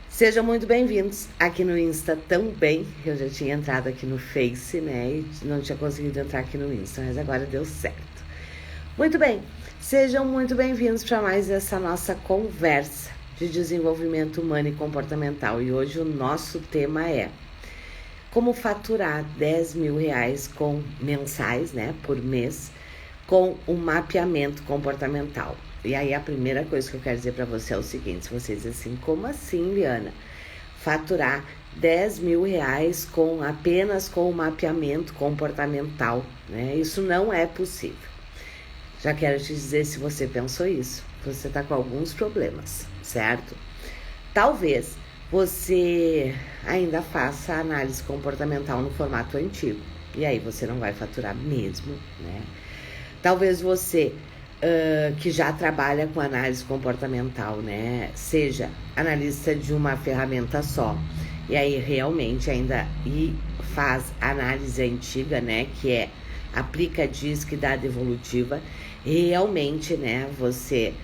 Sejam muito bem-vindos aqui no Insta também. Eu já tinha entrado aqui no Face, né? E não tinha conseguido entrar aqui no Insta, mas agora deu certo. Muito bem, sejam muito bem-vindos para mais essa nossa conversa de desenvolvimento humano e comportamental. E hoje o nosso tema é como faturar 10 mil reais mensais, né? Por mês, com um mapeamento comportamental. E aí a primeira coisa que eu quero dizer para você é o seguinte: se você diz assim, como assim, Liana? Faturar 10 mil reais apenas com o mapeamento comportamental, né? Isso não é possível. Já quero te dizer, se você pensou isso, você está com alguns problemas, certo? Talvez você ainda faça análise comportamental no formato antigo, e aí você não vai faturar mesmo, né? Talvez você que já trabalha com análise comportamental, né, seja analista de uma ferramenta só, e aí realmente ainda faz análise antiga, né, que é aplica DISC, dá devolutiva, realmente, né, você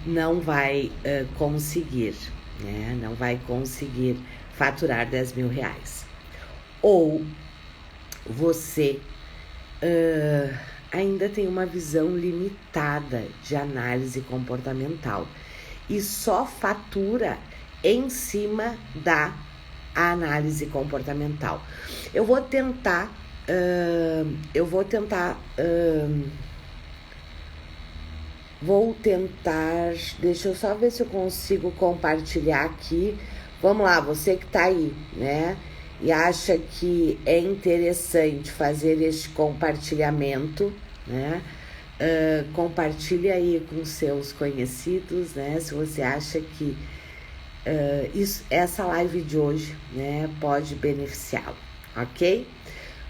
não vai conseguir, né, não vai conseguir faturar 10 mil reais. Ou você ainda tem uma visão limitada de análise comportamental e só fatura em cima da análise comportamental. Deixa eu só ver se eu consigo compartilhar aqui. Vamos lá, você que tá aí, né? E acha que é interessante fazer este compartilhamento, né? Compartilhe aí com seus conhecidos, né? Se você acha que essa live de hoje, né, pode beneficiá-lo, ok?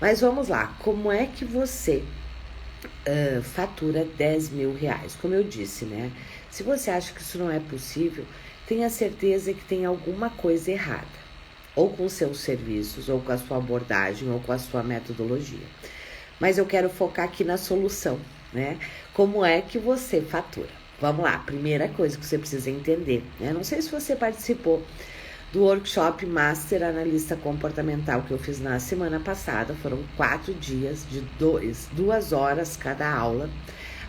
Mas vamos lá, como é que você fatura 10 mil reais? Como eu disse, né? Se você acha que isso não é possível, tenha certeza que tem alguma coisa errada, ou com seus serviços, ou com a sua abordagem, ou com a sua metodologia. Mas eu quero focar aqui na solução, né? Como é que você fatura? Vamos lá, primeira coisa que você precisa entender, né? Não sei se você participou do workshop Master Analista Comportamental que eu fiz na semana passada. Foram 4 dias de 2 horas cada aula,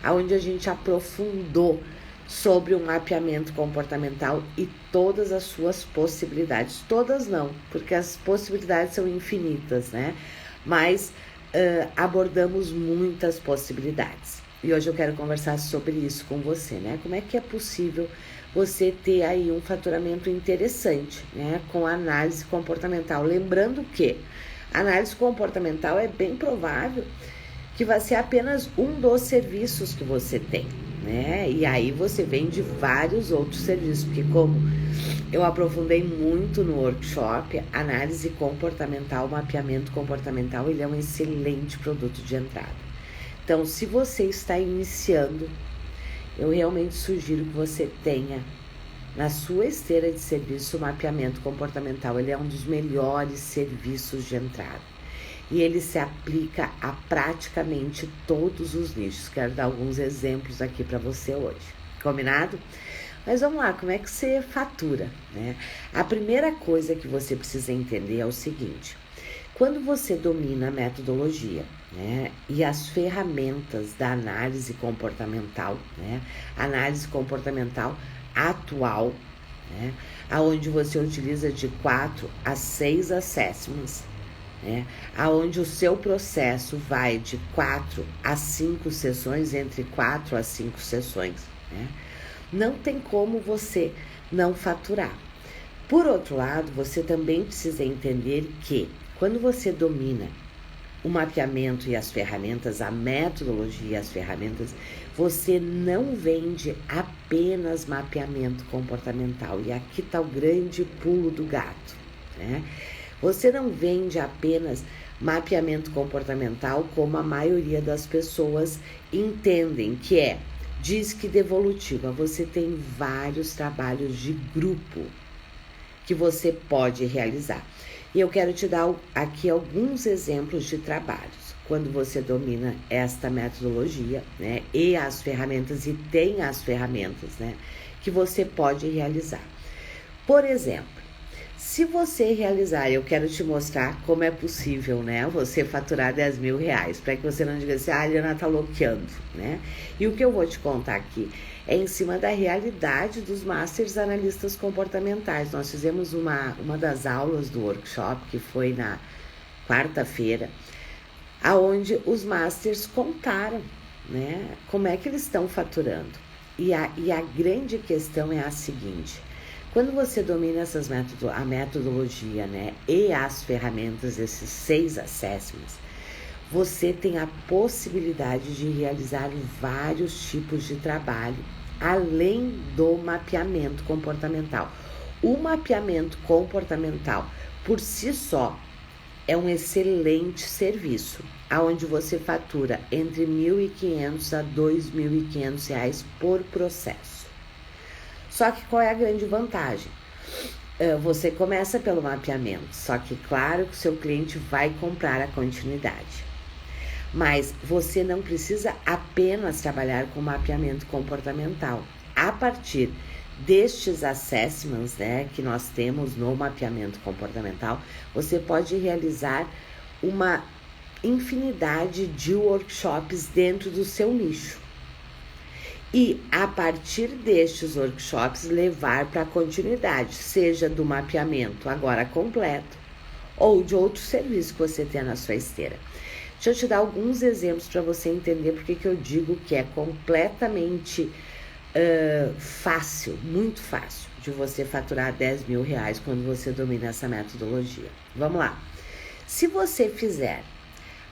onde a gente aprofundou sobre o mapeamento comportamental e todas as suas possibilidades. Todas não, porque as possibilidades são infinitas, né? Mas abordamos muitas possibilidades. E hoje eu quero conversar sobre isso com você, né? Como é que é possível você ter aí um faturamento interessante, né? Com análise comportamental. Lembrando que a análise comportamental é bem provável que vai ser apenas um dos serviços que você tem, né? E aí você vende vários outros serviços, porque como eu aprofundei muito no workshop, análise comportamental, mapeamento comportamental, ele é um excelente produto de entrada. Então, se você está iniciando, eu realmente sugiro que você tenha na sua esteira de serviço o mapeamento comportamental. Ele é um dos melhores serviços de entrada. E ele se aplica a praticamente todos os nichos. Quero dar alguns exemplos aqui para você hoje. Combinado? Mas vamos lá, como é que você fatura, né? A primeira coisa que você precisa entender é o seguinte: quando você domina a metodologia, né, e as ferramentas da análise comportamental, né, análise comportamental atual, né, onde você utiliza de 4 a 6 assessments, né, onde o seu processo vai de 4 a 5 sessões, entre 4 a 5 sessões, né, não tem como você não faturar. Por outro lado, você também precisa entender que quando você domina o mapeamento e as ferramentas, a metodologia e as ferramentas, você não vende apenas mapeamento comportamental. E aqui está o grande pulo do gato, né? Você não vende apenas mapeamento comportamental como a maioria das pessoas entendem, que é DISC devolutiva. Você tem vários trabalhos de grupo que você pode realizar. E eu quero te dar aqui alguns exemplos de trabalhos. Quando você domina esta metodologia, né, e as ferramentas, e tem as ferramentas, né, que você pode realizar. Por exemplo, se você realizar, eu quero te mostrar como é possível, né, você faturar 10 mil reais, para que você não diga assim, a Ariana tá loqueando, né? E o que eu vou te contar aqui é em cima da realidade dos Masters Analistas Comportamentais. Nós fizemos uma das aulas do workshop, que foi na quarta-feira, aonde os Masters contaram, né, como é que eles estão faturando. E a grande questão é a seguinte: quando você domina a metodologia, né, e as ferramentas, esses 6 assessments, você tem a possibilidade de realizar vários tipos de trabalho, além do mapeamento comportamental. O mapeamento comportamental, por si só, é um excelente serviço, onde você fatura entre R$ 1.500 a R$ 2.500 por processo. Só que qual é a grande vantagem? Você começa pelo mapeamento, só que claro que o seu cliente vai comprar a continuidade. Mas você não precisa apenas trabalhar com mapeamento comportamental. A partir destes assessments, né, que nós temos no mapeamento comportamental, você pode realizar uma infinidade de workshops dentro do seu nicho. E a partir destes workshops levar para a continuidade, seja do mapeamento agora completo ou de outro serviço que você tenha na sua esteira. Deixa eu te dar alguns exemplos para você entender porque que eu digo que é completamente fácil, muito fácil de você faturar 10 mil reais quando você domina essa metodologia. Vamos lá. Se você fizer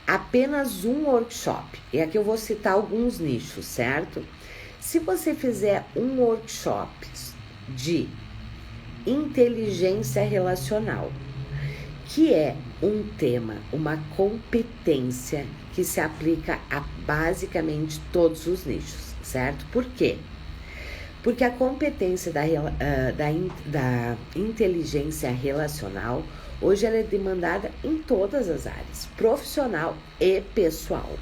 apenas um workshop, e aqui eu vou citar alguns nichos, certo? Se você fizer um workshop de inteligência relacional, que é um tema, uma competência que se aplica a basicamente todos os nichos, certo? Por quê? Porque a competência da inteligência relacional, hoje ela é demandada em todas as áreas, profissional e pessoal.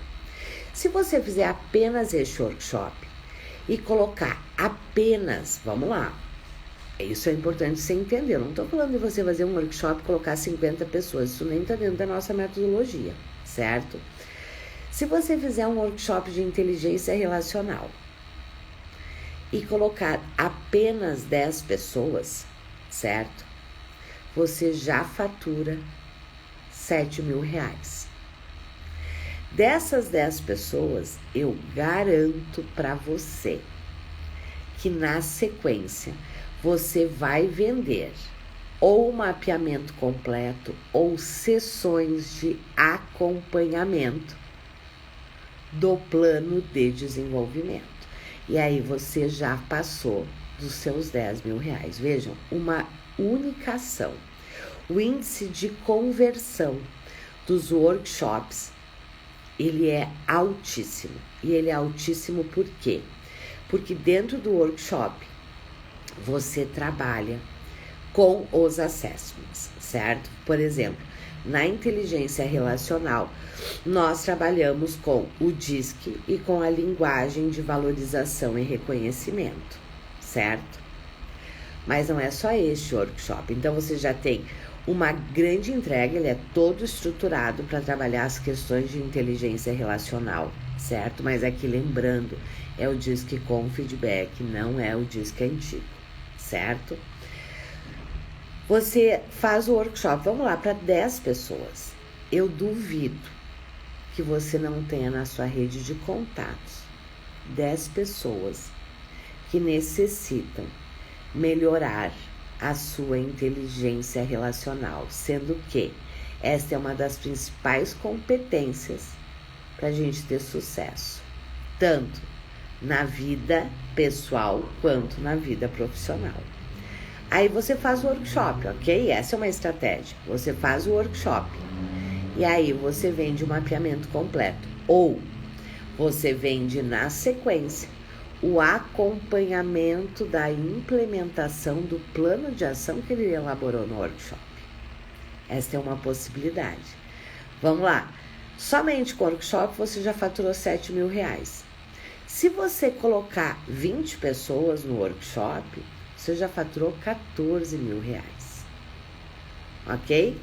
Se você fizer apenas este workshop e colocar apenas, vamos lá, isso é importante você entender, eu não estou falando de você fazer um workshop e colocar 50 pessoas, isso nem está dentro da nossa metodologia, certo? Se você fizer um workshop de inteligência relacional e colocar apenas 10 pessoas, certo? Você já fatura 7 mil reais. Dessas 10 pessoas, eu garanto para você que na sequência você vai vender ou mapeamento completo ou sessões de acompanhamento do plano de desenvolvimento. E aí você já passou dos seus 10 mil reais. Vejam, uma única ação. O índice de conversão dos workshops, ele é altíssimo. E ele é altíssimo por quê? Porque dentro do workshop, você trabalha com os assessments, certo? Por exemplo, na inteligência relacional, nós trabalhamos com o DISC e com a linguagem de valorização e reconhecimento, certo? Mas não é só este workshop. Então, você já tem uma grande entrega, ele é todo estruturado para trabalhar as questões de inteligência relacional, certo? Mas aqui, lembrando, é o DISC com feedback, não é o DISC antigo, certo? Você faz o workshop, vamos lá, para 10 pessoas. Eu duvido que você não tenha na sua rede de contatos 10 pessoas que necessitam melhorar a sua inteligência relacional, sendo que esta é uma das principais competências para a gente ter sucesso, tanto na vida pessoal quanto na vida profissional. Aí você faz o workshop, ok? Essa é uma estratégia. Você faz o workshop e aí você vende o mapeamento completo. Ou você vende na sequência o acompanhamento da implementação do plano de ação que ele elaborou no workshop. Essa é uma possibilidade. Vamos lá. Somente com o workshop você já faturou 7 mil reais. Se você colocar 20 pessoas no workshop, você já faturou 14 mil reais, ok?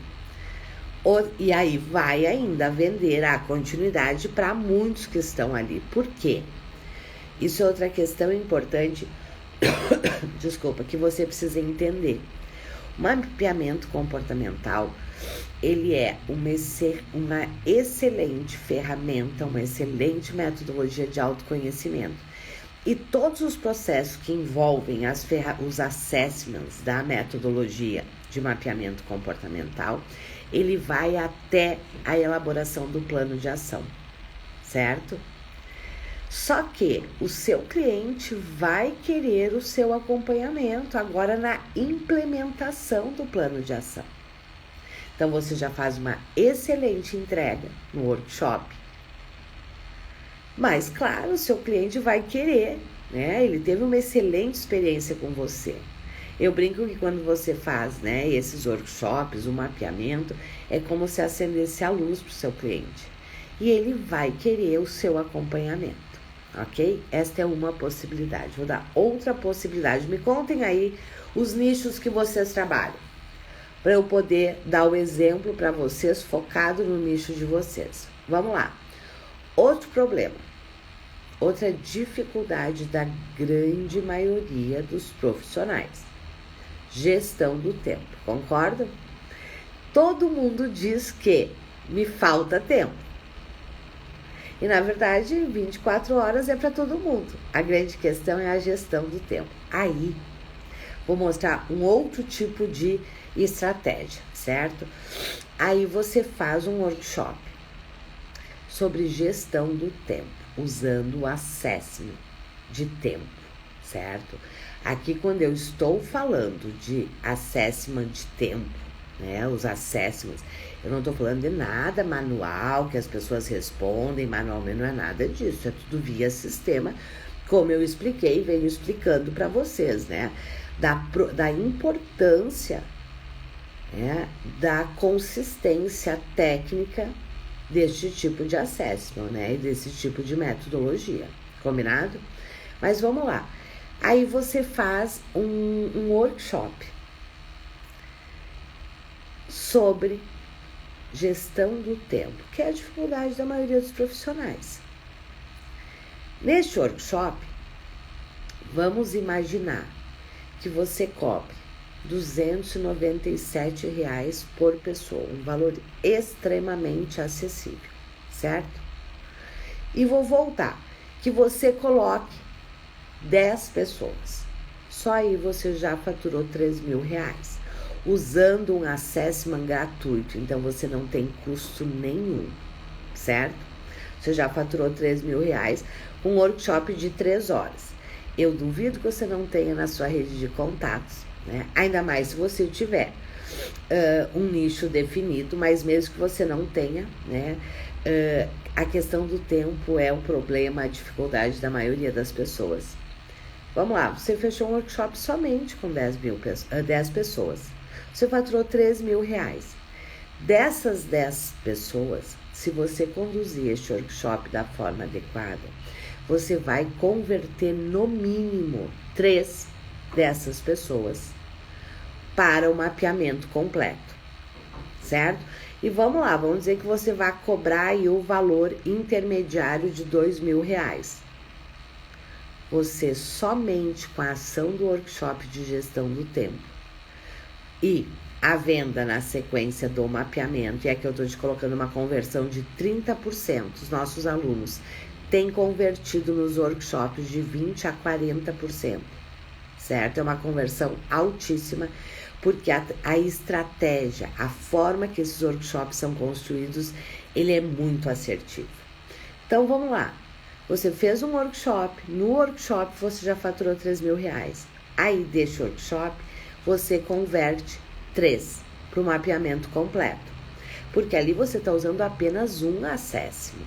E aí vai ainda vender a continuidade para muitos que estão ali. Por quê? Isso é outra questão importante, desculpa, que você precisa entender. O mapeamento comportamental, ele é uma excelente ferramenta, uma excelente metodologia de autoconhecimento. E todos os processos que envolvem os assessments da metodologia de mapeamento comportamental, ele vai até a elaboração do plano de ação, certo? Só que o seu cliente vai querer o seu acompanhamento agora na implementação do plano de ação. Então, você já faz uma excelente entrega no workshop. Mas, claro, o seu cliente vai querer, né? Ele teve uma excelente experiência com você. Eu brinco que quando você faz, né, esses workshops, o mapeamento, é como se acendesse a luz para o seu cliente. E ele vai querer o seu acompanhamento, ok? Esta é uma possibilidade. Vou dar outra possibilidade. Me contem aí os nichos que vocês trabalham, para eu poder dar o exemplo para vocês focado no nicho de vocês. Vamos lá. Outro problema, outra dificuldade da grande maioria dos profissionais: gestão do tempo, concordam? Todo mundo diz que me falta tempo. E na verdade, 24 horas é para todo mundo. A grande questão é a gestão do tempo. Aí, vou mostrar um outro tipo de estratégia, certo? Aí você faz um workshop sobre gestão do tempo, usando o assessment de tempo, certo? Aqui, quando eu estou falando de assessment de tempo, né, os assessments, eu não estou falando de nada manual, que as pessoas respondem manualmente, não é nada disso, é tudo via sistema, como eu expliquei, venho explicando para vocês, né, da importância, né, da consistência técnica deste tipo de assessment, né, e desse tipo de metodologia, combinado? Mas vamos lá. Aí você faz um workshop sobre gestão do tempo, que é a dificuldade da maioria dos profissionais. Neste workshop, vamos imaginar que você cobre R$ 297 por pessoa, um valor extremamente acessível, certo? E vou voltar, que você coloque 10 pessoas. Só aí você já faturou R$ 3.000, usando um assessment gratuito, então você não tem custo nenhum, certo? Você já faturou R$ 3.000 com um workshop de 3 horas. Eu duvido que você não tenha na sua rede de contatos, né? Ainda mais se você tiver um nicho definido, mas mesmo que você não tenha, né? A questão do tempo é o problema, a dificuldade da maioria das pessoas. Vamos lá, você fechou um workshop somente com 10 pessoas. Você faturou R$ 3.000. Dessas 10 pessoas, se você conduzir este workshop da forma adequada, você vai converter no mínimo 3 dessas pessoas para o mapeamento completo, certo? E vamos lá, vamos dizer que você vai cobrar aí o valor intermediário de R$ 2.000. Você somente com a ação do workshop de gestão do tempo e a venda na sequência do mapeamento, e aqui eu estou te colocando uma conversão de 30%, os nossos alunos têm convertido nos workshops de 20% a 40%, certo? É uma conversão altíssima, porque a estratégia, a forma que esses workshops são construídos, ele é muito assertivo. Então, vamos lá. Você fez um workshop, no workshop você já faturou R$ 3.000. Aí, deste workshop, você converte 3 para o mapeamento completo. Porque ali você está usando apenas um assessment.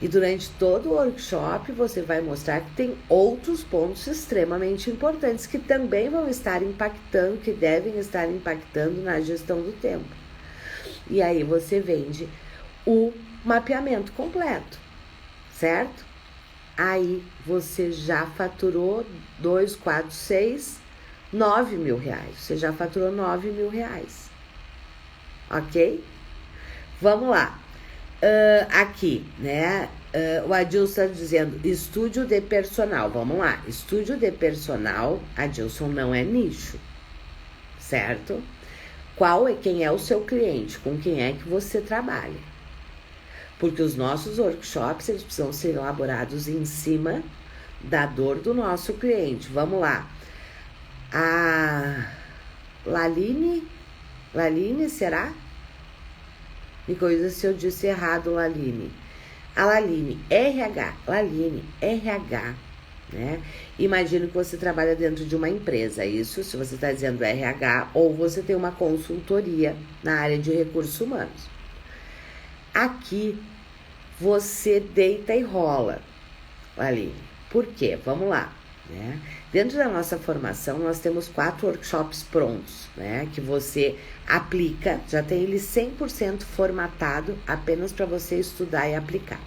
E durante todo o workshop, você vai mostrar que tem outros pontos extremamente importantes que também vão estar impactando, que devem estar impactando na gestão do tempo. E aí você vende o mapeamento completo, certo? aí você já faturou 2, 4, 6, 9 mil reais. Você já faturou 9 mil reais. Ok? Vamos lá. Aqui, né? O Adilson está dizendo estúdio de personal. Vamos lá. Estúdio de personal, Adilson, não é nicho. Certo? Quem é o seu cliente? Com quem é que você trabalha? Porque os nossos workshops, eles precisam ser elaborados em cima da dor do nosso cliente. Vamos lá. A Laline, será? Me corrija se eu disse errado, Laline. A Laline, RH, né? Imagino que você trabalha dentro de uma empresa, isso, se você está dizendo RH, ou você tem uma consultoria na área de recursos humanos. Aqui, você deita e rola, Laline. Por quê? Vamos lá, né? Dentro da nossa formação, nós temos 4 workshops prontos, né? Que você aplica, já tem ele 100% formatado, apenas para você estudar e aplicar.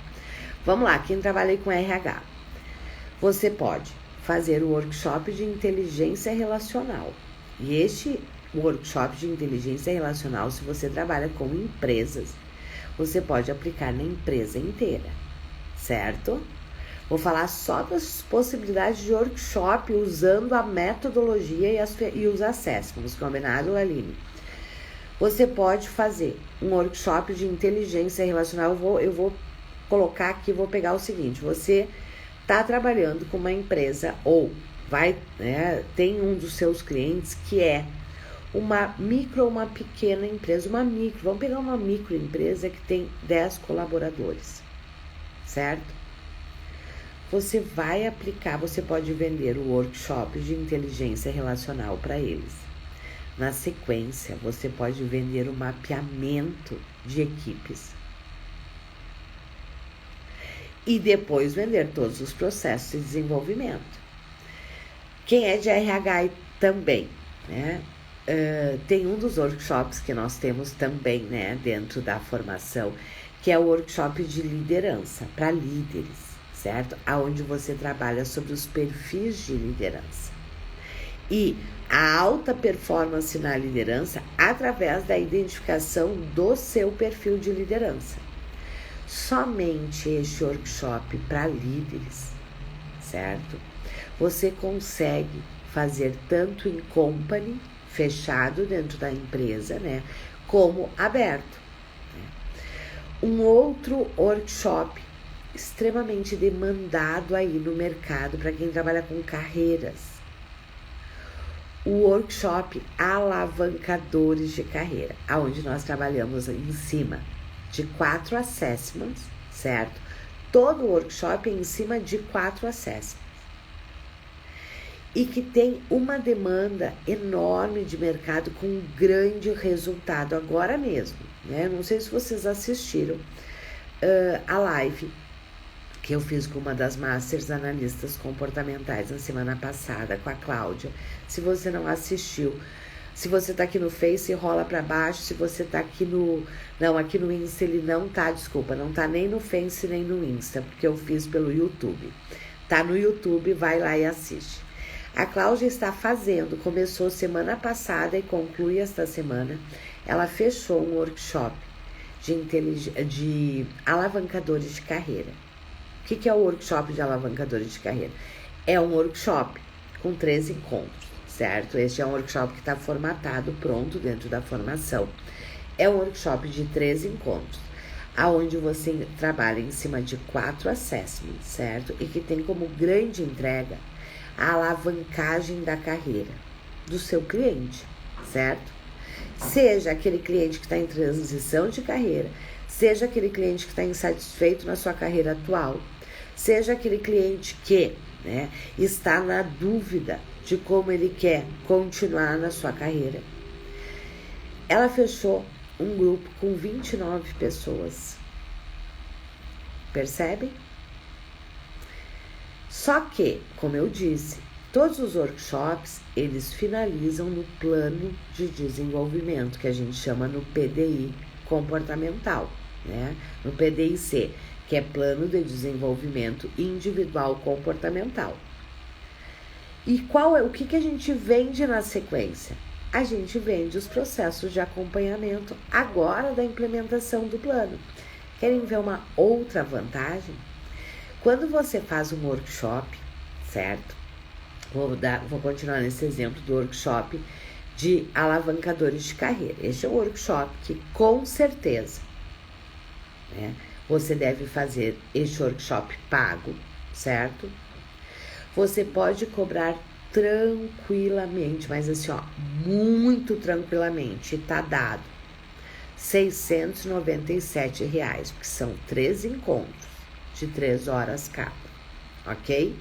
Vamos lá, quem trabalha aí com RH? Você pode fazer o workshop de inteligência relacional. E este workshop de inteligência relacional, se você trabalha com empresas, você pode aplicar na empresa inteira, certo? Vou falar só das possibilidades de workshop usando a metodologia e os assessments, combinado, Aline? Você pode fazer um workshop de inteligência relacional. Eu vou colocar aqui, vou pegar o seguinte: você está trabalhando com uma empresa ou tem um dos seus clientes que é uma micro ou uma pequena empresa, vamos pegar uma microempresa que tem 10 colaboradores, certo? Você vai aplicar, você pode vender o workshop de inteligência relacional para eles. Na sequência, você pode vender o mapeamento de equipes. E depois vender todos os processos de desenvolvimento. Quem é de RH também, né? Tem um dos workshops que nós temos também, né, dentro da formação, que é o workshop de liderança, para líderes, certo? Aonde você trabalha sobre os perfis de liderança. E a alta performance na liderança através da identificação do seu perfil de liderança. Somente este workshop para líderes, certo? Você consegue fazer tanto em company, fechado dentro da empresa, né? Como aberto. Um outro workshop extremamente demandado aí no mercado para quem trabalha com carreiras. O workshop Alavancadores de Carreira, onde nós trabalhamos em cima de 4 assessments, certo? Todo o workshop é em cima de 4 assessments. E que tem uma demanda enorme de mercado com um grande resultado agora mesmo, né? Não sei se vocês assistiram a live que eu fiz com uma das Masters Analistas Comportamentais na semana passada, com a Cláudia. Se você não assistiu, se você tá aqui no Face, rola para baixo. Se você tá aqui aqui no Insta ele não tá, desculpa, não tá nem no Face nem no Insta, porque eu fiz pelo YouTube. Tá no YouTube, vai lá e assiste. A Cláudia está começou semana passada e conclui esta semana. Ela fechou um workshop de alavancadores de carreira. O que é o workshop de alavancadores de carreira? É um workshop com 3 encontros, certo? Este é um workshop que está formatado, pronto dentro da formação. É um workshop de 3 encontros, aonde você trabalha em cima de 4 assessments, certo? E que tem como grande entrega a alavancagem da carreira do seu cliente, certo? Seja aquele cliente que está em transição de carreira, seja aquele cliente que está insatisfeito na sua carreira atual, seja aquele cliente que, né, está na dúvida de como ele quer continuar na sua carreira. Ela fechou um grupo com 29 pessoas. Percebe? Só que, como eu disse, todos os workshops, eles finalizam no plano de desenvolvimento, que a gente chama no PDI comportamental, né? No PDI-C, que é Plano de Desenvolvimento Individual Comportamental. E o que a gente vende na sequência? A gente vende os processos de acompanhamento agora da implementação do plano. Querem ver uma outra vantagem? Quando você faz um workshop, certo? Vou continuar nesse exemplo do workshop de alavancadores de carreira. Este é um workshop que, com certeza, né, você deve fazer este workshop pago, certo? Você pode cobrar tranquilamente, mas assim, ó, muito tranquilamente, tá dado R$697, porque são 3 encontros de 3 horas cada, ok?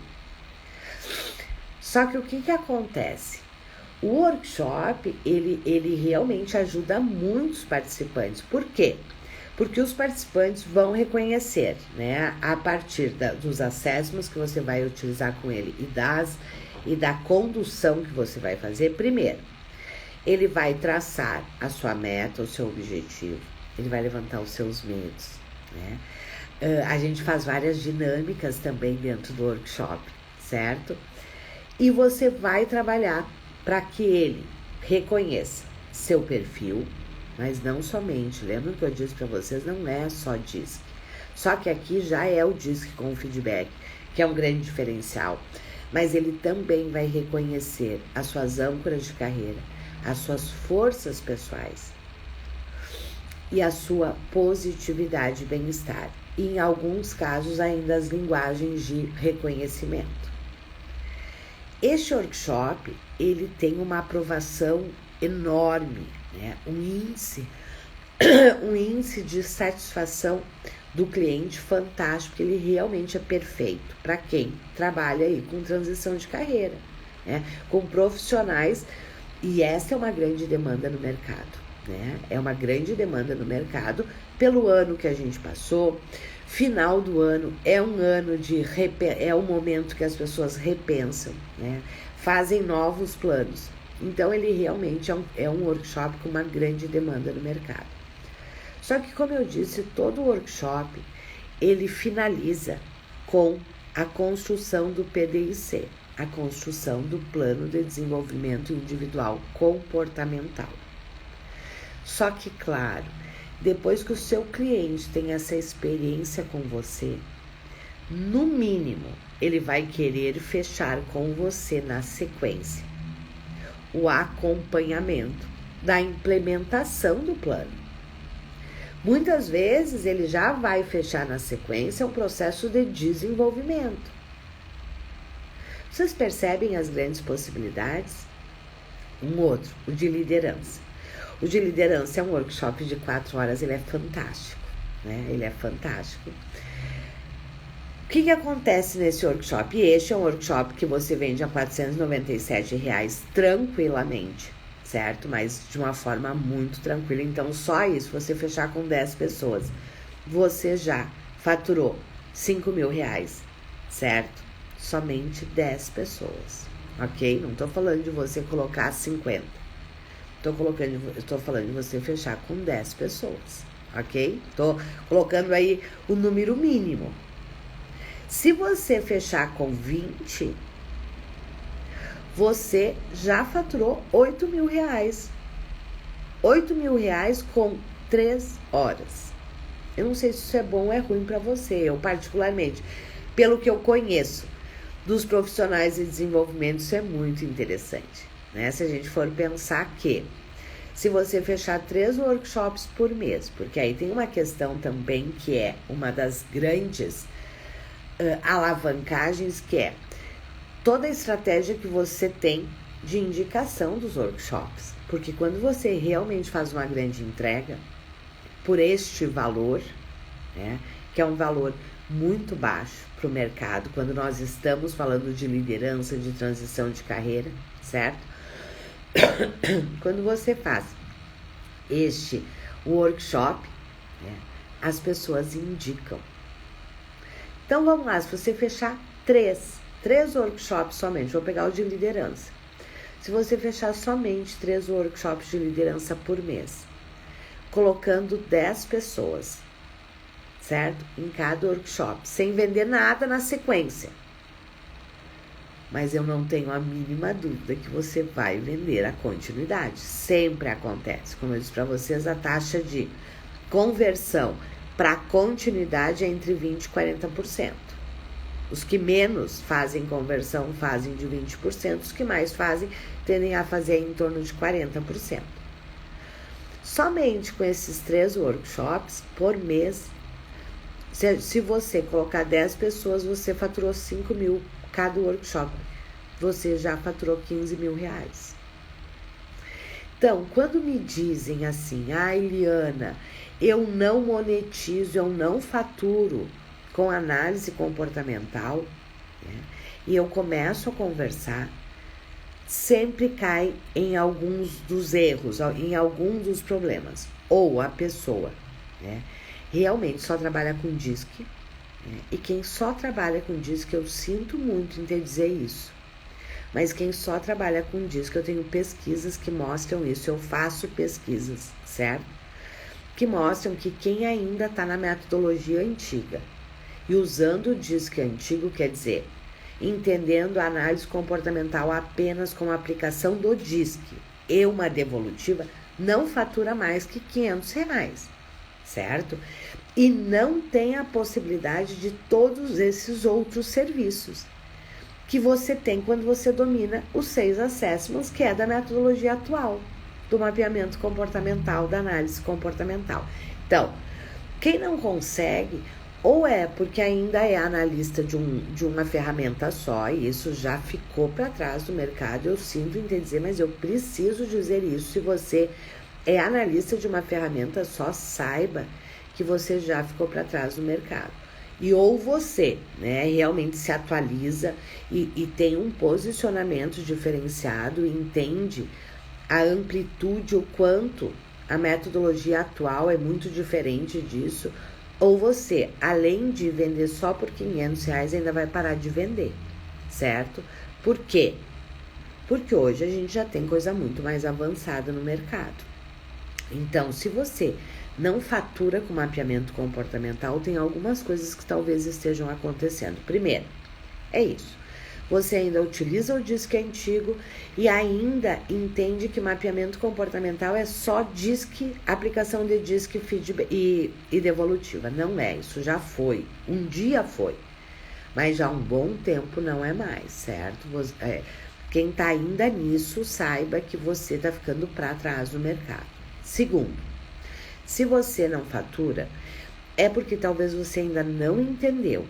Só que o que acontece? O workshop, ele realmente ajuda muitos participantes. Por quê? Porque os participantes vão reconhecer, né, a partir dos assessments que você vai utilizar com ele e da condução que você vai fazer. Primeiro, ele vai traçar a sua meta, o seu objetivo, ele vai levantar os seus medos, né? A gente faz várias dinâmicas também dentro do workshop, certo? E você vai trabalhar para que ele reconheça seu perfil, mas não somente. Lembra que eu disse para vocês, não é só DISC. Só que aqui já é o DISC com feedback, que é um grande diferencial. Mas ele também vai reconhecer as suas âncoras de carreira, as suas forças pessoais e a sua positividade e bem-estar. E em alguns casos ainda as linguagens de reconhecimento. Este workshop, ele tem uma aprovação enorme, né? Um índice de satisfação do cliente fantástico, ele realmente é perfeito para quem trabalha aí com transição de carreira, né? Com profissionais, e essa é uma grande demanda no mercado, né? É uma grande demanda no mercado pelo ano que a gente passou. Final do ano é um ano é o momento que as pessoas repensam, né? Fazem novos planos. Então ele realmente é um workshop com uma grande demanda no mercado. Só que, como eu disse, todo workshop ele finaliza com a construção do PDIC, a construção do Plano de Desenvolvimento Individual Comportamental. Só que, claro, depois que o seu cliente tem essa experiência com você, no mínimo, ele vai querer fechar com você na sequência o acompanhamento da implementação do plano. Muitas vezes ele já vai fechar na sequência um processo de desenvolvimento. Vocês percebem as grandes possibilidades? Um outro, o de liderança. O de liderança é um workshop de 4 horas, ele é fantástico, né? Ele é fantástico. O que acontece nesse workshop? Este é um workshop que você vende a R$497 tranquilamente, certo? Mas de uma forma muito tranquila. Então, só isso, você fechar com 10 pessoas, você já faturou R$5.000, certo? Somente 10 pessoas, ok? Não tô falando de você colocar 50. Estou falando de você fechar com 10 pessoas, ok? Tô colocando aí o número mínimo. Se você fechar com 20, você já faturou R$8.000. R$8.000 com 3 horas. Eu não sei se isso é bom ou é ruim para você. Eu, particularmente, pelo que eu conheço dos profissionais de desenvolvimento, isso é muito interessante, né? Se a gente for pensar que se você fechar 3 workshops por mês, porque aí tem uma questão também que é uma das grandes alavancagens, que é toda a estratégia que você tem de indicação dos workshops. Porque quando você realmente faz uma grande entrega por este valor, né, que é um valor muito baixo para o mercado, quando nós estamos falando de liderança, de transição de carreira, certo? Quando você faz este workshop, né, as pessoas indicam. Então, vamos lá, se você fechar 3 workshops somente, vou pegar o de liderança. Se você fechar somente 3 workshops de liderança por mês, colocando 10 pessoas, certo? Em cada workshop, sem vender nada na sequência. Mas eu não tenho a mínima dúvida que você vai vender a continuidade. Sempre acontece. Como eu disse para vocês, a taxa de conversão para continuidade é entre 20% e 40%. Os que menos fazem conversão fazem de 20%, os que mais fazem tendem a fazer em torno de 40%. Somente com esses 3 workshops por mês, se você colocar 10 pessoas, você faturou 5 mil cada workshop. Você já faturou 15 mil reais. Então, quando me dizem assim, Eliana, eu não monetizo, eu não faturo com análise comportamental, né? E eu começo a conversar, sempre cai em alguns dos erros, em algum dos problemas. Ou a pessoa, né, realmente só trabalha com DISC, né? E quem só trabalha com DISC, eu sinto muito em te dizer isso, mas quem só trabalha com DISC, eu tenho pesquisas que mostram isso, eu faço pesquisas, certo? Que mostram que quem ainda está na metodologia antiga e usando o DISC antigo, quer dizer, entendendo a análise comportamental apenas como aplicação do DISC e uma devolutiva, não fatura mais que R$500, certo? E não tem a possibilidade de todos esses outros serviços que você tem quando você domina os 6 assessments, que é da metodologia atual, do mapeamento comportamental, da análise comportamental. Então, quem não consegue, ou é porque ainda é analista de uma ferramenta só, e isso já ficou para trás do mercado, eu sinto em te dizer, mas eu preciso dizer isso, se você é analista de uma ferramenta só, saiba que você já ficou para trás do mercado. E ou você, né, realmente se atualiza e tem um posicionamento diferenciado, entende a amplitude, o quanto a metodologia atual é muito diferente disso, ou você, além de vender só por R$500, ainda vai parar de vender, certo? Por quê? Porque hoje a gente já tem coisa muito mais avançada no mercado. Então, se você não fatura com mapeamento comportamental, tem algumas coisas que talvez estejam acontecendo. Primeiro, é isso. Você ainda utiliza o DISC antigo e ainda entende que mapeamento comportamental é só DISC, aplicação de DISC feedback e devolutiva. Não é, isso já foi. Um dia foi, mas já há um bom tempo não é mais, certo? Quem está ainda nisso, saiba que você está ficando para trás no mercado. Segundo, se você não fatura, é porque talvez você ainda não entendeu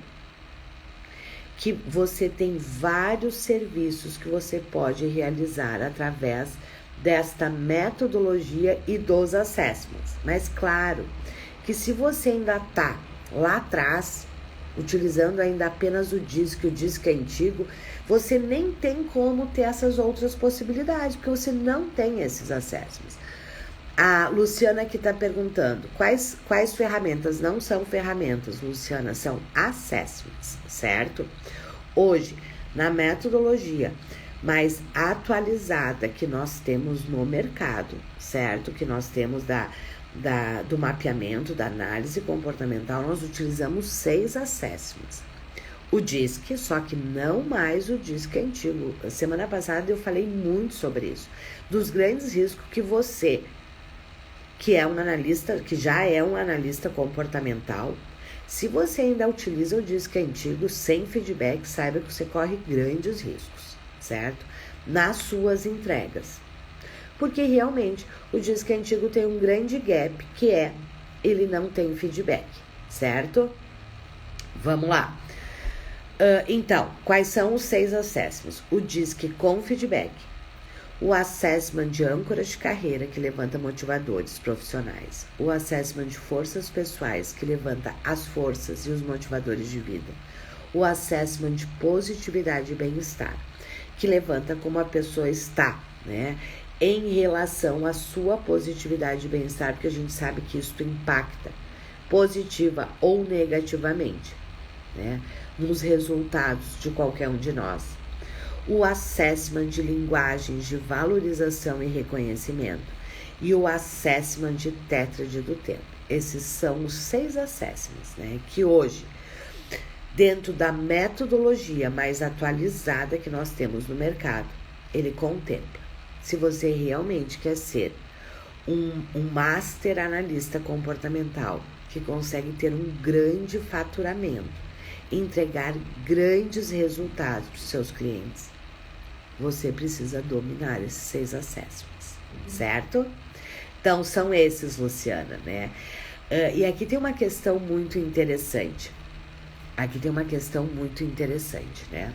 que você tem vários serviços que você pode realizar através desta metodologia e dos assessments. Mas claro que se você ainda está lá atrás, utilizando ainda apenas o DISC antigo, você nem tem como ter essas outras possibilidades, porque você não tem esses assessments. A Luciana aqui está perguntando, quais ferramentas? Não são ferramentas, Luciana, são assessments, certo? Hoje, na metodologia mais atualizada que nós temos no mercado, certo? Que nós temos do mapeamento, da análise comportamental, nós utilizamos 6 assessments. O DISC, só que não mais o DISC antigo. Semana passada eu falei muito sobre isso, dos grandes riscos que você, que é um analista, que já é um analista comportamental, se você ainda utiliza o DISC antigo sem feedback, saiba que você corre grandes riscos, certo? Nas suas entregas. Porque realmente o DISC antigo tem um grande gap, que é ele não tem feedback, certo? Vamos lá. Então, quais são os 6 assessments? O DISC com feedback, o assessment de âncora de carreira, que levanta motivadores profissionais, o assessment de forças pessoais, que levanta as forças e os motivadores de vida, o assessment de positividade e bem-estar, que levanta como a pessoa está, né, em relação à sua positividade e bem-estar, porque a gente sabe que isso impacta positiva ou negativamente, né, nos resultados de qualquer um de nós. O assessment de linguagens de valorização e reconhecimento e o assessment de tétrade do tempo. Esses são os 6 assessments, né? Que hoje, dentro da metodologia mais atualizada que nós temos no mercado, ele contempla. Se você realmente quer ser um master analista comportamental que consegue ter um grande faturamento, entregar grandes resultados para os seus clientes, você precisa dominar esses 6 assessments, certo? Então, são esses, Luciana, né? E aqui tem uma questão muito interessante. Né?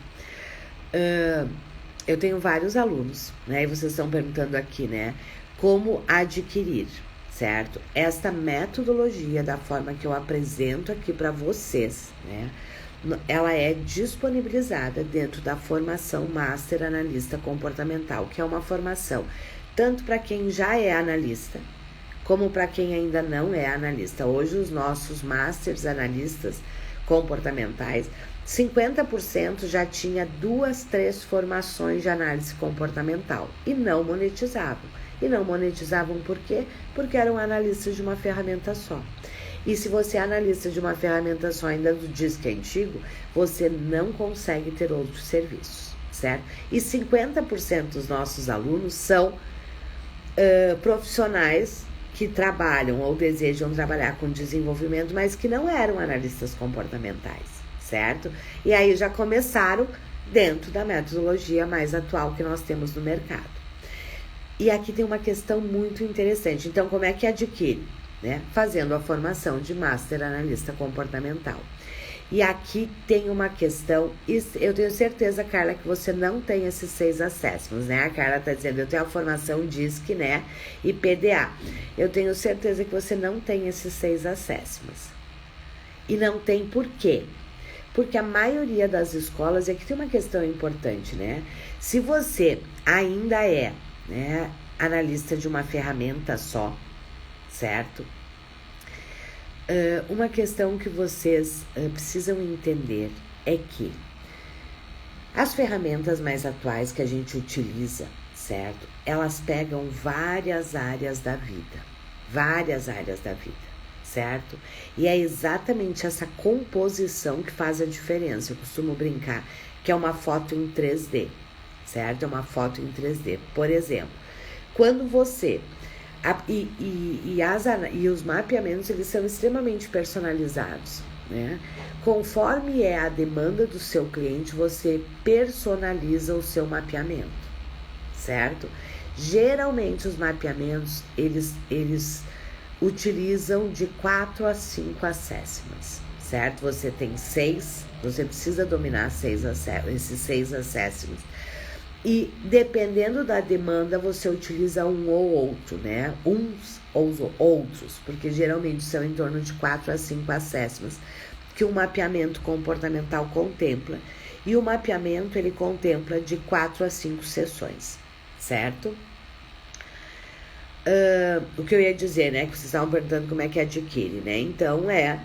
Eu tenho vários alunos, né? E vocês estão perguntando aqui, né? Como adquirir, certo? Esta metodologia, da forma que eu apresento aqui para vocês, né? Ela é disponibilizada dentro da formação Master Analista Comportamental, que é uma formação tanto para quem já é analista, como para quem ainda não é analista. Hoje, os nossos Masters Analistas Comportamentais, 50% já tinha 2, 3 formações de análise comportamental e não monetizavam. E não monetizavam por quê? Porque eram analistas de uma ferramenta só. E se você é analista de uma ferramenta só, ainda diz que é antigo, você não consegue ter outros serviços, certo? E 50% dos nossos alunos são profissionais que trabalham ou desejam trabalhar com desenvolvimento, mas que não eram analistas comportamentais, certo? E aí já começaram dentro da metodologia mais atual que nós temos no mercado. E aqui tem uma questão muito interessante. Então, como é que adquire? Né? Fazendo a formação de Master Analista Comportamental. E aqui tem uma questão, eu tenho certeza, Carla, que você não tem esses 6 assessments, né? A Carla tá dizendo, eu tenho a formação DISC, né? E PDA. Eu tenho certeza que você não tem esses 6 assessments. E não tem por quê? Porque a maioria das escolas, e aqui tem uma questão importante, né? Se você ainda é, né, analista de uma ferramenta só, certo? Uma questão que vocês precisam entender é que as ferramentas mais atuais que a gente utiliza, certo? Elas pegam várias áreas da vida, certo? E é exatamente essa composição que faz a diferença. Eu costumo brincar que é uma foto em 3D, certo? É uma foto em 3D. Por exemplo, quando você... E os mapeamentos, eles são extremamente personalizados, né? Conforme é a demanda do seu cliente, você personaliza o seu mapeamento, certo? Geralmente, os mapeamentos, eles utilizam de 4 a 5 assessments, certo? Você tem 6, você precisa dominar esses 6 assessments. E dependendo da demanda, você utiliza um ou outro, né? Uns ou outros, porque geralmente são em torno de 4 a 5 assessments que o mapeamento comportamental contempla. E o mapeamento, ele contempla de 4 a 5 sessões, certo? O que eu ia dizer, né? Que vocês estavam perguntando como é que adquire, né? Então, é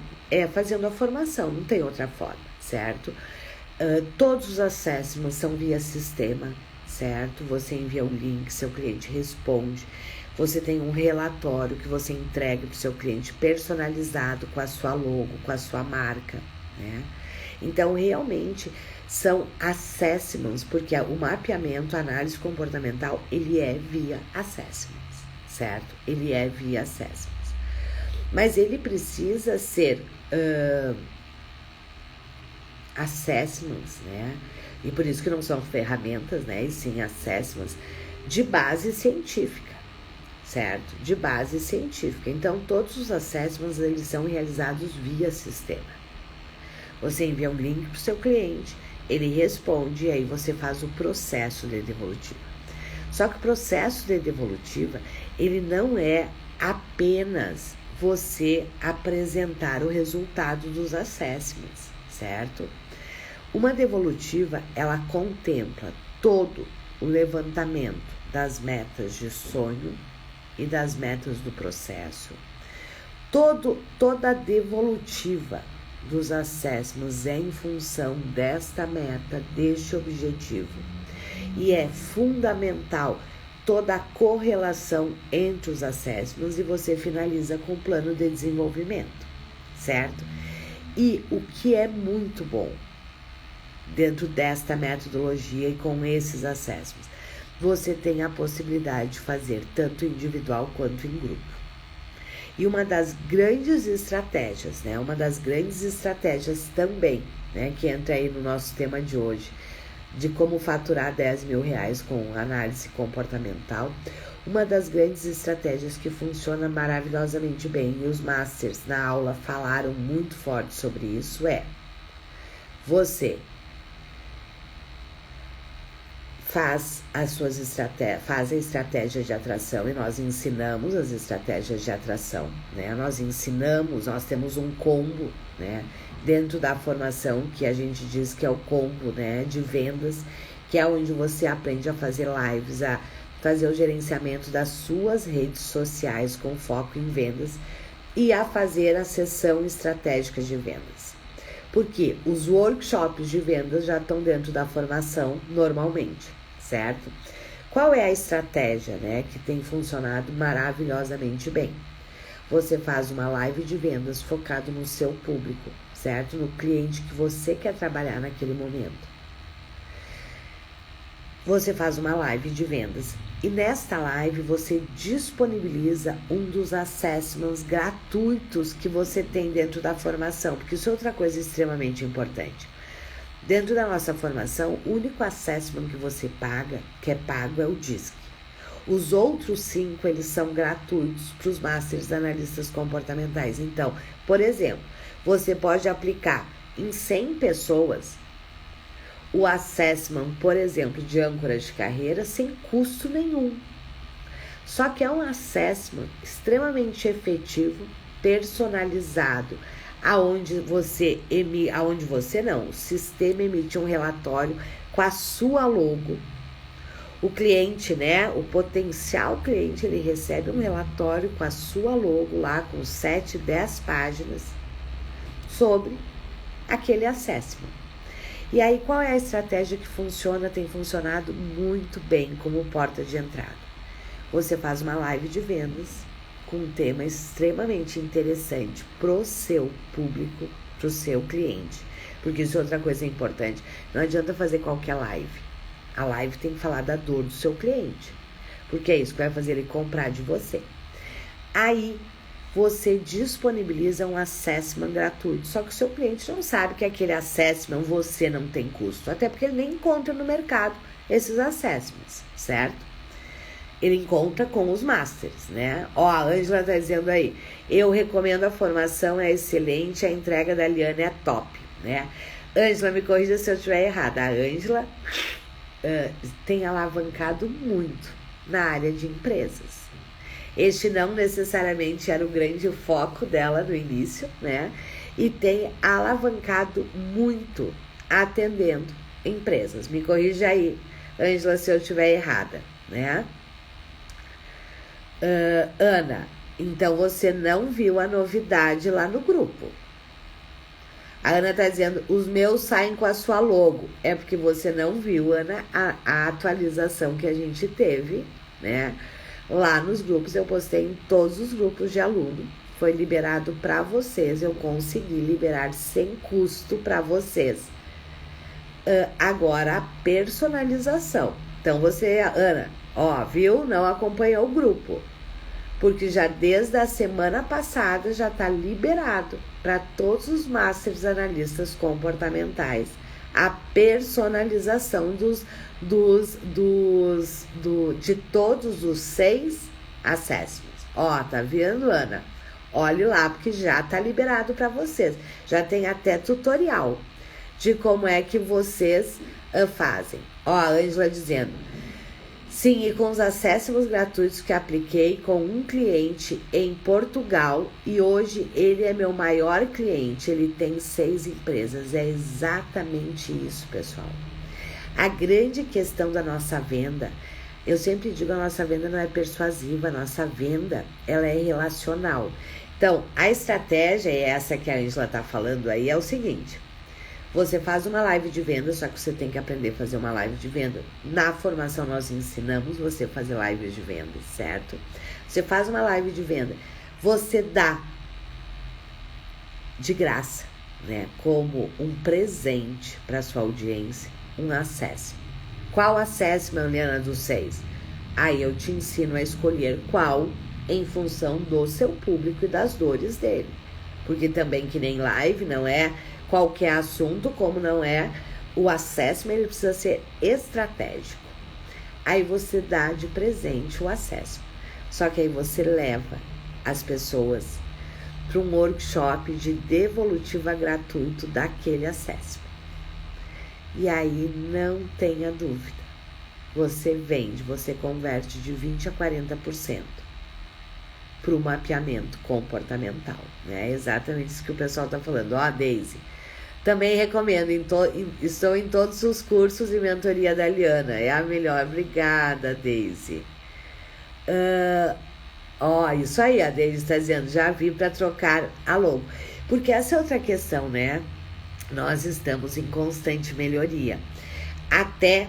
fazendo a formação, não tem outra forma, certo? Todos os assessments são via sistema, certo? Você envia o link, seu cliente responde. Você tem um relatório que você entrega para o seu cliente personalizado com a sua logo, com a sua marca, né? Então, realmente, são assessments, porque o mapeamento, a análise comportamental, ele é via assessments, certo? Ele é via assessments. Mas ele precisa ser... assessments, né? E por isso que não são ferramentas, né? E sim assessments de base científica, certo? De base científica. Então, todos os assessments, eles são realizados via sistema. Você envia um link para o seu cliente, ele responde e aí você faz o processo de devolutiva. Só que o processo de devolutiva, ele não é apenas você apresentar o resultado dos assessments, certo? Uma devolutiva, ela contempla todo o levantamento das metas de sonho e das metas do processo. Toda a devolutiva dos assessments é em função desta meta, deste objetivo. E é fundamental toda a correlação entre os assessments e você finaliza com o plano de desenvolvimento, certo? E o que é muito bom dentro desta metodologia e com esses assessments, você tem a possibilidade de fazer tanto individual quanto em grupo. E uma das grandes estratégias, né? Uma das grandes estratégias também, né? Que entra aí no nosso tema de hoje, de como faturar 10 mil reais com análise comportamental. Uma das grandes estratégias que funciona maravilhosamente bem, e os Masters na aula falaram muito forte sobre isso, é você faz a estratégia de atração, e nós ensinamos as estratégias de atração, né? Nós temos um combo, né? Dentro da formação que a gente diz que é o combo, né? De vendas, que é onde você aprende a fazer lives, a fazer o gerenciamento das suas redes sociais com foco em vendas e a fazer a sessão estratégica de vendas. Porque os workshops de vendas já estão dentro da formação normalmente, certo? Qual é a estratégia, né, que tem funcionado maravilhosamente bem? Você faz uma live de vendas focado no seu público, certo? No cliente que você quer trabalhar naquele momento. Você faz uma live de vendas e nesta live você disponibiliza um dos assessments gratuitos que você tem dentro da formação, porque isso é outra coisa extremamente importante. Dentro da nossa formação, o único assessment que você paga, que é pago, é o DISC. Os outros 5, eles são gratuitos para os Masters Analistas Comportamentais. Então, por exemplo, você pode aplicar em 100 pessoas o assessment, por exemplo, de âncora de carreira sem custo nenhum. Só que é um assessment extremamente efetivo, personalizado, o sistema emite um relatório com a sua logo. O cliente, né, o potencial cliente, ele recebe um relatório com a sua logo lá, com 7, 10 páginas sobre aquele assessment. E aí, qual é a estratégia que funciona? Tem funcionado muito bem como porta de entrada. Você faz uma live de vendas com um tema extremamente interessante pro seu público, pro seu cliente. Porque isso é outra coisa importante. Não adianta fazer qualquer live. A live tem que falar da dor do seu cliente. Porque é isso que vai fazer ele comprar de você. Aí, você disponibiliza um assessment gratuito. Só que o seu cliente não sabe que aquele assessment você não tem custo. Até porque ele nem encontra no mercado esses assessments, certo? Ele encontra com os Masters, né? Ó, a Ângela tá dizendo aí, eu recomendo a formação, é excelente, a entrega da Liane é top, né? Ângela, me corrija se eu estiver errada. A Ângela tem alavancado muito na área de empresas. Este não necessariamente era o grande foco dela no início, né? E tem alavancado muito atendendo empresas. Me corrija aí, Ângela, se eu estiver errada, né? Ana, então você não viu a novidade lá no grupo. A Ana tá dizendo, os meus saem com a sua logo. É porque você não viu, Ana, a atualização que a gente teve, né? Lá nos grupos, eu postei em todos os grupos de aluno. Foi liberado para vocês, eu consegui liberar sem custo para vocês. Agora, a personalização. Então, você, Ana, ó, viu? Não acompanhou o grupo. Porque já desde a semana passada já está liberado para todos os Masters Analistas Comportamentais a personalização de todos os 6 assessments. Ó, tá vendo, Ana? Olhe lá, porque já tá liberado para vocês. Já tem até tutorial de como é que vocês fazem. Ó, a Ângela dizendo, sim, e com os assessments gratuitos que apliquei com um cliente em Portugal e hoje ele é meu maior cliente, ele tem 6 empresas. É exatamente isso, pessoal. A grande questão da nossa venda, eu sempre digo, a nossa venda não é persuasiva, a nossa venda, ela é relacional. Então, a estratégia, é essa que a Ângela está falando aí, é o seguinte, Você faz uma live de venda, só que você tem que aprender a fazer uma live de venda. Na formação nós ensinamos você a fazer lives de venda, certo? Você faz uma live de venda, você dá de graça, né, como um presente para sua audiência, um acesso. Qual acesso, Mariana, dos 6? Aí eu te ensino a escolher qual em função do seu público e das dores dele. Porque também que nem live, não é qualquer assunto, como não é o assessment, ele precisa ser estratégico. Aí você dá de presente o assessment. Só que aí você leva as pessoas para um workshop de devolutiva gratuito daquele assessment. E aí não tenha dúvida. Você vende, você converte de 20% a 40% para o mapeamento comportamental. É exatamente isso que o pessoal está falando. Ó, Daisy, também recomendo, estou em todos os cursos e mentoria da Liana. É a melhor. Obrigada, Daisy. Isso aí, a Daisy está dizendo, já vi para trocar a logo. Porque essa é outra questão, né? Nós estamos em constante melhoria. Até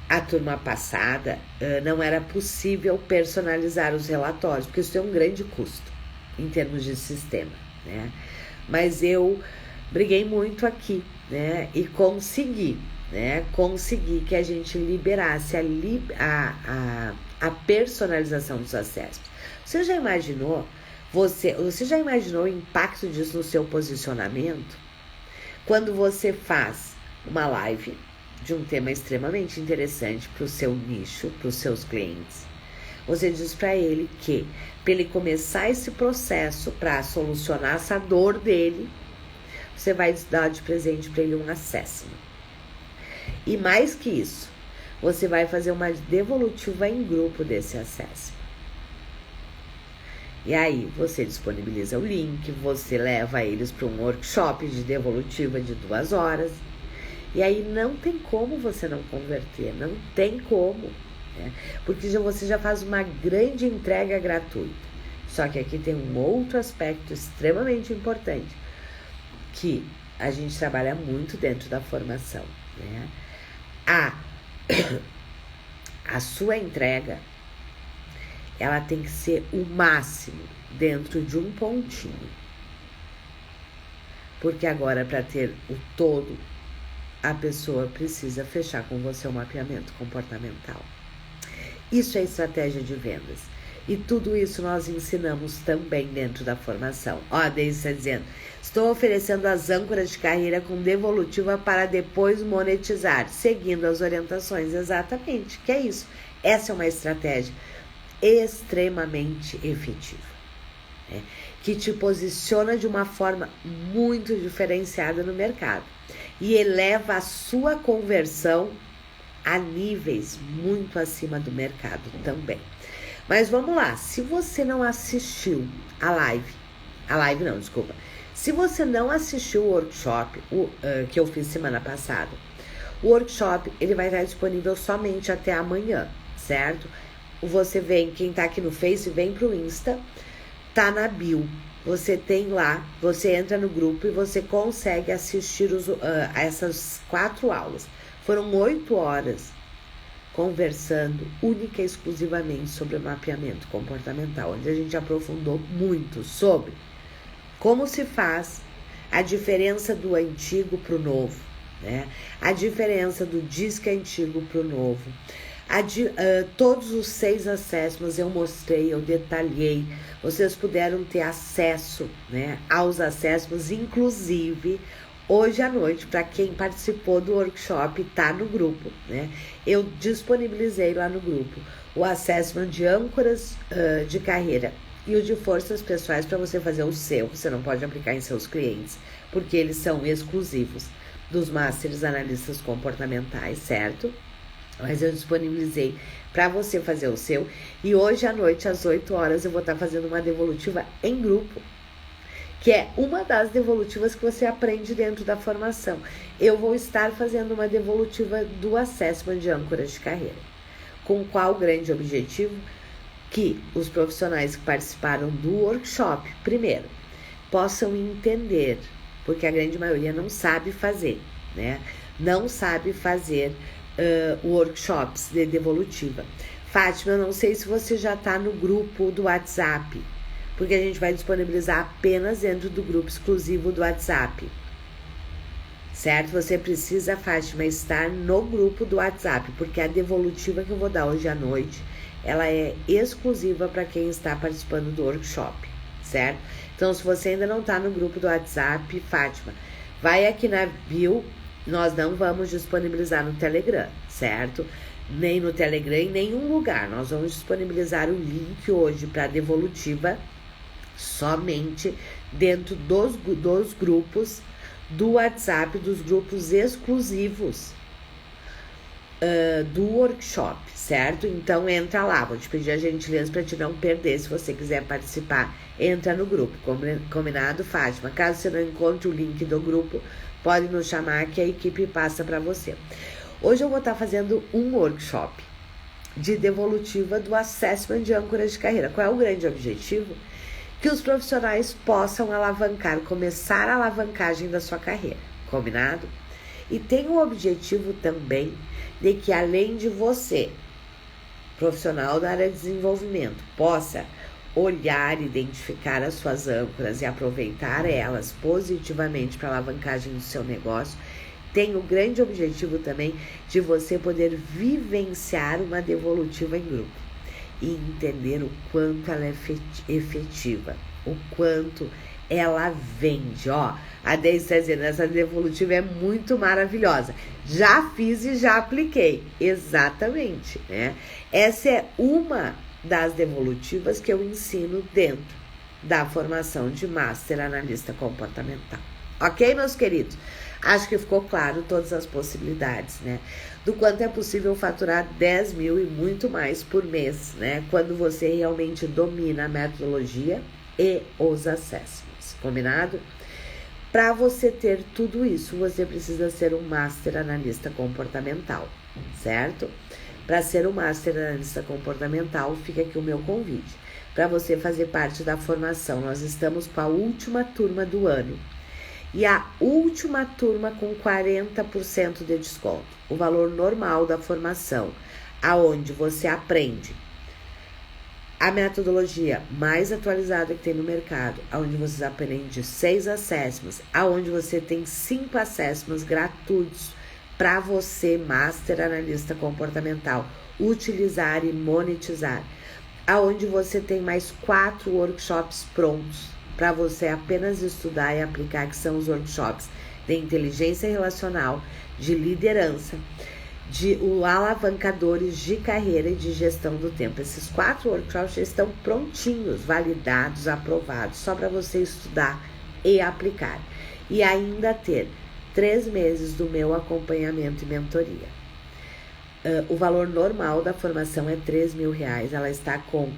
a turma passada, não era possível personalizar os relatórios, porque isso tem um grande custo em termos de sistema, né? Mas eu briguei muito aqui, né? E consegui, né? Consegui que a gente liberasse a personalização dos acessos. Você já imaginou o impacto disso no seu posicionamento? Quando você faz uma live de um tema extremamente interessante para o seu nicho, para os seus clientes, você diz para ele que, para ele começar esse processo para solucionar essa dor dele, você vai dar de presente para ele um assessment. E mais que isso, você vai fazer uma devolutiva em grupo desse assessment. E aí você disponibiliza o link, você leva eles para um workshop de devolutiva de 2 horas. E aí não tem como você não converter, não tem como, né? Porque você já faz uma grande entrega gratuita. Só que aqui tem um outro aspecto extremamente importante, que a gente trabalha muito dentro da formação, né? A sua entrega, ela tem que ser o máximo dentro de um pontinho. Porque agora, para ter o todo, a pessoa precisa fechar com você o mapeamento comportamental. Isso é estratégia de vendas. E tudo isso nós ensinamos também dentro da formação. Ó, a Deise está dizendo, estou oferecendo as âncoras de carreira com devolutiva para depois monetizar, seguindo as orientações. Exatamente, que é isso. Essa é uma estratégia extremamente efetiva, né? Que te posiciona de uma forma muito diferenciada no mercado e eleva a sua conversão a níveis muito acima do mercado também. Mas vamos lá, se você não assistiu se você não assistiu o workshop que eu fiz semana passada, o workshop ele vai estar disponível somente até amanhã, certo? Você vem, quem tá aqui no Face, vem pro Insta, tá na bio. Você tem lá, você entra no grupo e você consegue assistir essas 4 aulas. Foram 8 horas conversando única e exclusivamente sobre o mapeamento comportamental, onde a gente aprofundou muito sobre como se faz a diferença do antigo para o novo, né? A diferença do disque antigo para o novo. Todos os 6 acessos eu mostrei, eu detalhei, vocês puderam ter acesso, né, aos acessos, inclusive hoje à noite, para quem participou do workshop, tá no grupo, né? Eu disponibilizei lá no grupo o assessment de âncoras de carreira e o de forças pessoais para você fazer o seu. Você não pode aplicar em seus clientes, porque eles são exclusivos dos Masters Analistas Comportamentais, certo? Mas eu disponibilizei para você fazer o seu. E hoje à noite, às 8 horas, eu vou estar fazendo uma devolutiva em grupo, que é uma das devolutivas que você aprende dentro da formação. Eu vou estar fazendo uma devolutiva do assessment de âncoras de carreira. Com qual grande objetivo? Que os profissionais que participaram do workshop, primeiro, possam entender, porque a grande maioria não sabe fazer, né? Não sabe fazer workshops de devolutiva. Fátima, eu não sei se você já está no grupo do WhatsApp, porque a gente vai disponibilizar apenas dentro do grupo exclusivo do WhatsApp. Certo? Você precisa, Fátima, estar no grupo do WhatsApp, porque a devolutiva que eu vou dar hoje à noite, ela é exclusiva para quem está participando do workshop, certo? Então, se você ainda não está no grupo do WhatsApp, Fátima, vai aqui na bio, nós não vamos disponibilizar no Telegram, certo? Nem no Telegram, em nenhum lugar. Nós vamos disponibilizar o link hoje para a devolutiva somente dentro dos grupos do WhatsApp, dos grupos exclusivos do workshop, certo? Então entra lá, vou te pedir a gentileza para te não perder. Se você quiser participar, entra no grupo, combinado, Fátima? Caso você não encontre o link do grupo, pode nos chamar que a equipe passa para você. Hoje eu vou estar fazendo um workshop de devolutiva do Assessment de âncoras de carreira. Qual é o grande objetivo? Que os profissionais possam alavancar, começar a alavancagem da sua carreira, combinado? E tem o objetivo também de que, além de você, profissional da área de desenvolvimento, possa olhar, identificar as suas âncoras e aproveitar elas positivamente para a alavancagem do seu negócio, tem o grande objetivo também de você poder vivenciar uma devolutiva em grupo e entender o quanto ela é efetiva, o quanto ela vende. Ó, a Deise está dizendo, essa devolutiva é muito maravilhosa. Já fiz e já apliquei. Exatamente, né? Essa é uma das devolutivas que eu ensino dentro da formação de Master Analista Comportamental. Ok, meus queridos? Acho que ficou claro todas as possibilidades, né? Do quanto é possível faturar 10 mil e muito mais por mês, né? Quando você realmente domina a metodologia e os assessments, combinado? Para você ter tudo isso, você precisa ser um Master Analista Comportamental, certo? Para ser um Master Analista Comportamental, fica aqui o meu convite. Para você fazer parte da formação, nós estamos com a última turma do ano. E a última turma com 40% de desconto. O valor normal da formação, aonde você aprende a metodologia mais atualizada que tem no mercado, aonde você aprende 6 assessments, aonde você tem 5 assessments gratuitos para você, Master Analista Comportamental, utilizar e monetizar, aonde você tem mais 4 workshops prontos para você apenas estudar e aplicar, que são os workshops de inteligência relacional, de liderança, de alavancadores de carreira e de gestão do tempo. Esses 4 workshops já estão prontinhos, validados, aprovados, só para você estudar e aplicar. E ainda ter 3 meses do meu acompanhamento e mentoria. O valor normal da formação é R$3.000, ela está com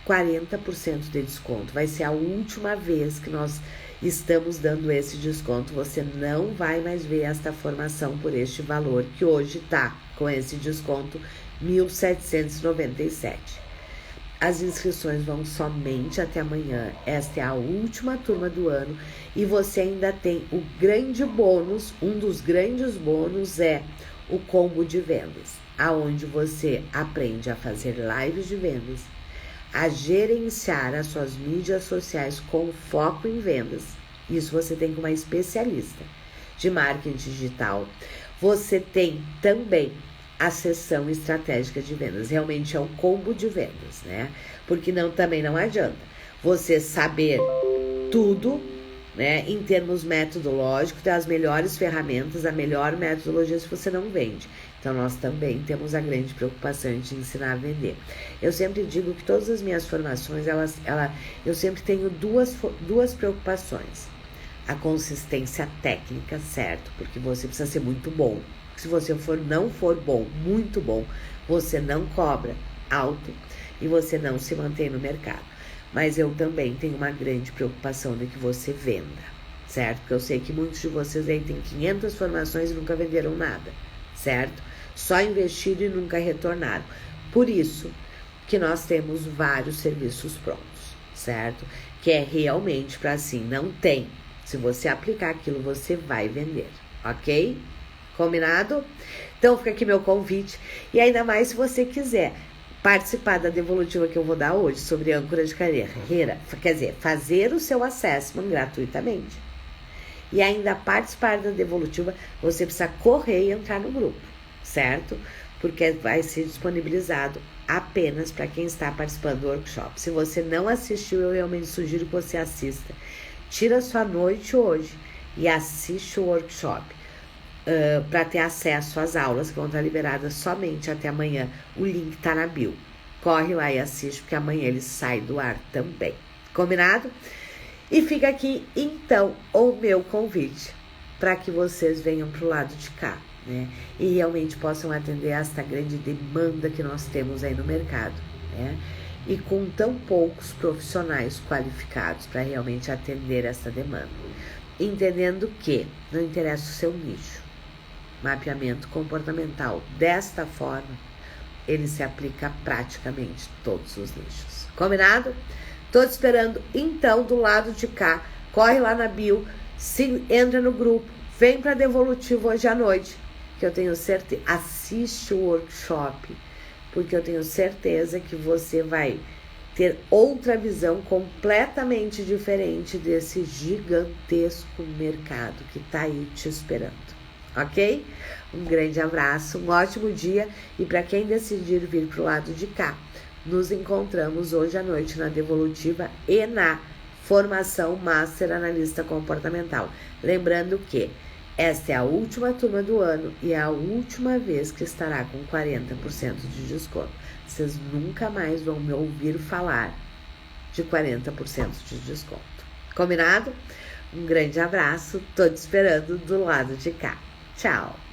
40% de desconto. Vai ser a última vez que nós estamos dando esse desconto. Você não vai mais ver esta formação por este valor, que hoje está com esse desconto R$1.797. As inscrições vão somente até amanhã. Esta é a última turma do ano e você ainda tem o grande bônus. Um dos grandes bônus é o combo de vendas, aonde você aprende a fazer lives de vendas, a gerenciar as suas mídias sociais com foco em vendas. Isso você tem com uma especialista de marketing digital. Você tem também a sessão estratégica de vendas. Realmente é um combo de vendas, né? Porque também não adianta você saber tudo, né? Em termos metodológicos, ter as melhores ferramentas, a melhor metodologia se você não vende. Então, nós também temos a grande preocupação de ensinar a vender. Eu sempre digo que todas as minhas formações, eu sempre tenho duas preocupações. A consistência técnica, certo? Porque você precisa ser muito bom. Se você não for bom, muito bom, você não cobra alto e você não se mantém no mercado. Mas eu também tenho uma grande preocupação de que você venda, certo? Porque eu sei que muitos de vocês aí têm 500 formações e nunca venderam nada, certo? Só investiram e nunca retornaram. Por isso que nós temos vários serviços prontos, certo? Que é realmente para assim, não tem. Se você aplicar aquilo, você vai vender, ok? Combinado? Então fica aqui meu convite. E ainda mais se você quiser participar da devolutiva que eu vou dar hoje sobre âncora de carreira, quer dizer, fazer o seu assessment gratuitamente. E ainda participar da devolutiva, você precisa correr e entrar no grupo, certo? Porque vai ser disponibilizado apenas para quem está participando do workshop. Se você não assistiu, eu realmente sugiro que você assista. Tira sua noite hoje e assiste o workshop para ter acesso às aulas que vão estar liberadas somente até amanhã. O link está na bio. Corre lá e assiste, porque amanhã ele sai do ar também. Combinado? E fica aqui, então, o meu convite para que vocês venham para o lado de cá, né? E realmente possam atender esta grande demanda que nós temos aí no mercado, né? E com tão poucos profissionais qualificados para realmente atender essa demanda. Entendendo que não interessa o seu nicho. Mapeamento comportamental, desta forma, ele se aplica a praticamente todos os nichos. Combinado? Tô te esperando, então, do lado de cá. Corre lá na bio, entra no grupo, vem para Devolutivo hoje à noite, que eu tenho certeza, assiste o workshop, porque eu tenho certeza que você vai ter outra visão completamente diferente desse gigantesco mercado que tá aí te esperando. Ok? Um grande abraço, um ótimo dia, e para quem decidir vir pro lado de cá, nos encontramos hoje à noite na Devolutiva e na formação Master Analista Comportamental. Lembrando que esta é a última turma do ano e é a última vez que estará com 40% de desconto. Vocês nunca mais vão me ouvir falar de 40% de desconto. Combinado? Um grande abraço, tô te esperando do lado de cá. Tchau!